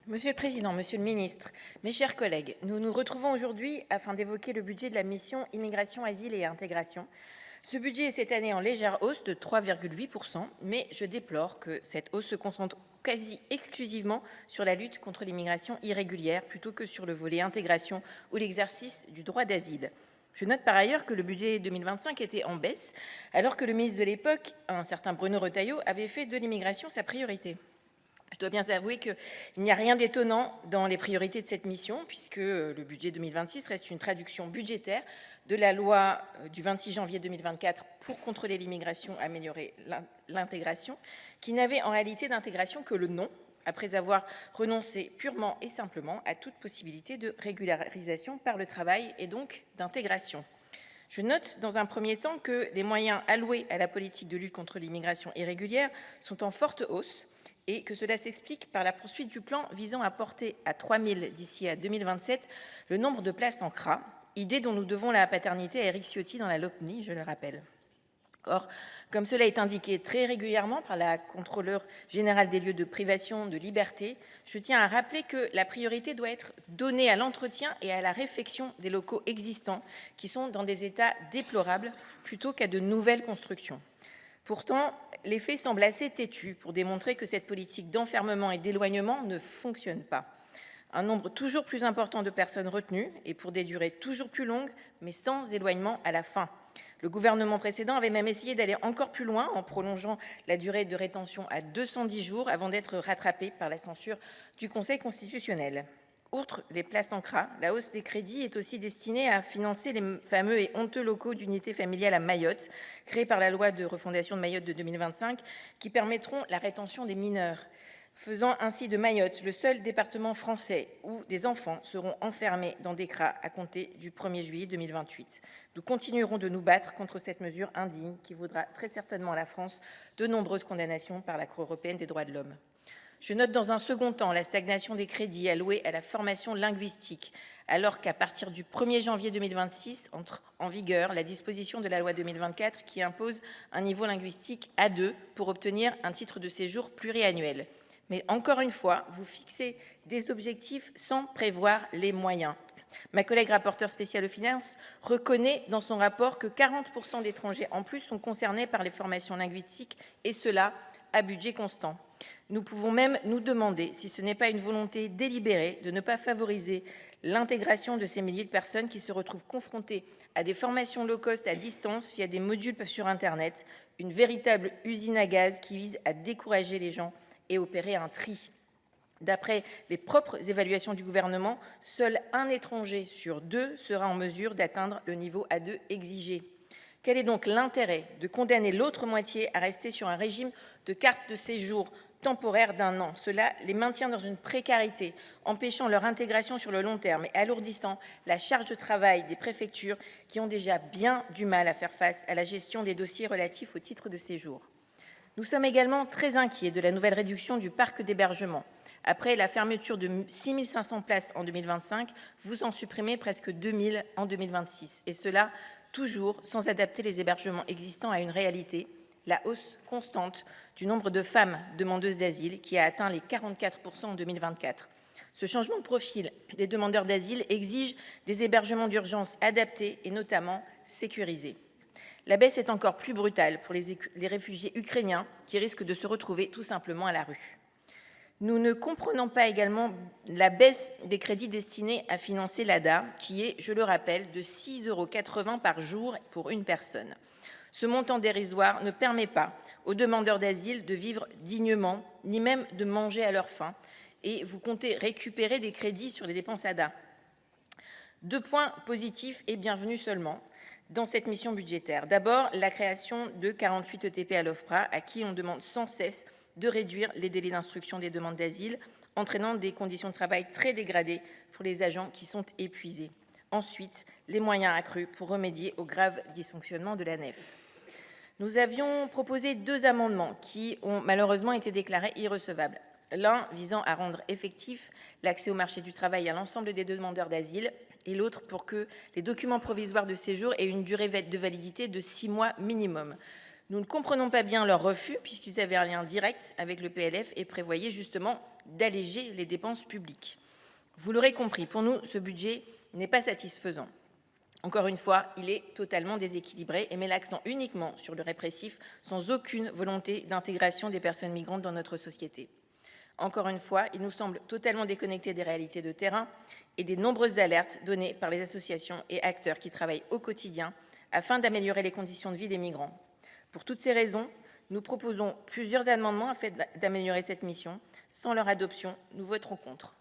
Monsieur le Président, Monsieur le Ministre, mes chers collègues, nous nous retrouvons aujourd'hui afin d'évoquer le budget de la mission Immigration, Asile et Intégration. Ce budget est cette année en légère hausse de 3,8%, mais je déplore que cette hausse se concentre quasi exclusivement sur la lutte contre l'immigration irrégulière plutôt que sur le volet intégration ou l'exercice du droit d'asile. Je note par ailleurs que le budget 2025 était en baisse, alors que le ministre de l'époque, un certain Bruno Retailleau, avait fait de l'immigration sa priorité. Je dois bien avouer qu'il n'y a rien d'étonnant dans les priorités de cette mission, puisque le budget 2026 reste une traduction budgétaire de la loi du 26 janvier 2024 pour contrôler l'immigration, améliorer l'intégration, qui n'avait en réalité d'intégration que le nom, après avoir renoncé purement et simplement à toute possibilité de régularisation par le travail et donc d'intégration. Je note dans un premier temps que les moyens alloués à la politique de lutte contre l'immigration irrégulière sont en forte hausse, et que cela s'explique par la poursuite du plan visant à porter à 3 000 d'ici à 2027 le nombre de places en CRA, idée dont nous devons la paternité à Éric Ciotti dans la LOPNI, je le rappelle. Or, comme cela est indiqué très régulièrement par la contrôleure générale des lieux de privation de liberté, je tiens à rappeler que la priorité doit être donnée à l'entretien et à la réfection des locaux existants qui sont dans des états déplorables plutôt qu'à de nouvelles constructions. Pourtant, les faits semblent assez têtus pour démontrer que cette politique d'enfermement et d'éloignement ne fonctionne pas. Un nombre toujours plus important de personnes retenues et pour des durées toujours plus longues, mais sans éloignement à la fin. Le gouvernement précédent avait même essayé d'aller encore plus loin en prolongeant la durée de rétention à 210 jours avant d'être rattrapé par la censure du Conseil constitutionnel. Outre les places en CRA, la hausse des crédits est aussi destinée à financer les fameux et honteux locaux d'unité familiale à Mayotte, créés par la loi de refondation de Mayotte de 2025, qui permettront la rétention des mineurs, faisant ainsi de Mayotte le seul département français où des enfants seront enfermés dans des CRA à compter du 1er juillet 2028. Nous continuerons de nous battre contre cette mesure indigne qui vaudra très certainement à la France de nombreuses condamnations par la Cour européenne des droits de l'homme. Je note dans un second temps la stagnation des crédits alloués à la formation linguistique, alors qu'à partir du 1er janvier 2026 entre en vigueur la disposition de la loi 2024 qui impose un niveau linguistique A2 pour obtenir un titre de séjour pluriannuel. Mais encore une fois, vous fixez des objectifs sans prévoir les moyens. Ma collègue rapporteure spéciale aux finances reconnaît dans son rapport que 40% d'étrangers en plus sont concernés par les formations linguistiques, et cela à budget constant. Nous pouvons même nous demander si ce n'est pas une volonté délibérée de ne pas favoriser l'intégration de ces milliers de personnes qui se retrouvent confrontées à des formations low cost à distance via des modules sur Internet, une véritable usine à gaz qui vise à décourager les gens et opérer un tri. D'après les propres évaluations du gouvernement, seul un étranger sur deux sera en mesure d'atteindre le niveau A2 exigé. Quel est donc l'intérêt de condamner l'autre moitié à rester sur un régime de carte de séjour temporaire d'1 an? Cela les maintient dans une précarité, empêchant leur intégration sur le long terme et alourdissant la charge de travail des préfectures qui ont déjà bien du mal à faire face à la gestion des dossiers relatifs au titre de séjour. Nous sommes également très inquiets de la nouvelle réduction du parc d'hébergement. Après la fermeture de 6 500 places en 2025, vous en supprimez presque 2 000 en 2026. Et cela toujours sans adapter les hébergements existants à une réalité, la hausse constante du nombre de femmes demandeuses d'asile qui a atteint les 44% en 2024. Ce changement de profil des demandeurs d'asile exige des hébergements d'urgence adaptés et notamment sécurisés. La baisse est encore plus brutale pour les réfugiés ukrainiens qui risquent de se retrouver tout simplement à la rue. Nous ne comprenons pas également la baisse des crédits destinés à financer l'ADA, qui est, je le rappelle, de 6,80 € par jour pour une personne. Ce montant dérisoire ne permet pas aux demandeurs d'asile de vivre dignement, ni même de manger à leur faim, et vous comptez récupérer des crédits sur les dépenses ADA. 2 points positifs et bienvenus seulement dans cette mission budgétaire. D'abord, la création de 48 ETP à l'OFPRA, à qui on demande sans cesse de réduire les délais d'instruction des demandes d'asile, entraînant des conditions de travail très dégradées pour les agents qui sont épuisés. Ensuite, les moyens accrus pour remédier aux graves dysfonctionnements de la NEF. Nous avions proposé 2 amendements qui ont malheureusement été déclarés irrecevables. L'un visant à rendre effectif l'accès au marché du travail à l'ensemble des demandeurs d'asile et l'autre pour que les documents provisoires de séjour aient une durée de validité de 6 mois minimum. Nous ne comprenons pas bien leur refus, puisqu'ils avaient un lien direct avec le PLF et prévoyaient justement d'alléger les dépenses publiques. Vous l'aurez compris, pour nous, ce budget n'est pas satisfaisant. Encore une fois, il est totalement déséquilibré et met l'accent uniquement sur le répressif, sans aucune volonté d'intégration des personnes migrantes dans notre société. Encore une fois, il nous semble totalement déconnecté des réalités de terrain et des nombreuses alertes données par les associations et acteurs qui travaillent au quotidien afin d'améliorer les conditions de vie des migrants. Pour toutes ces raisons, nous proposons plusieurs amendements afin d'améliorer cette mission. Sans leur adoption, nous voterons contre.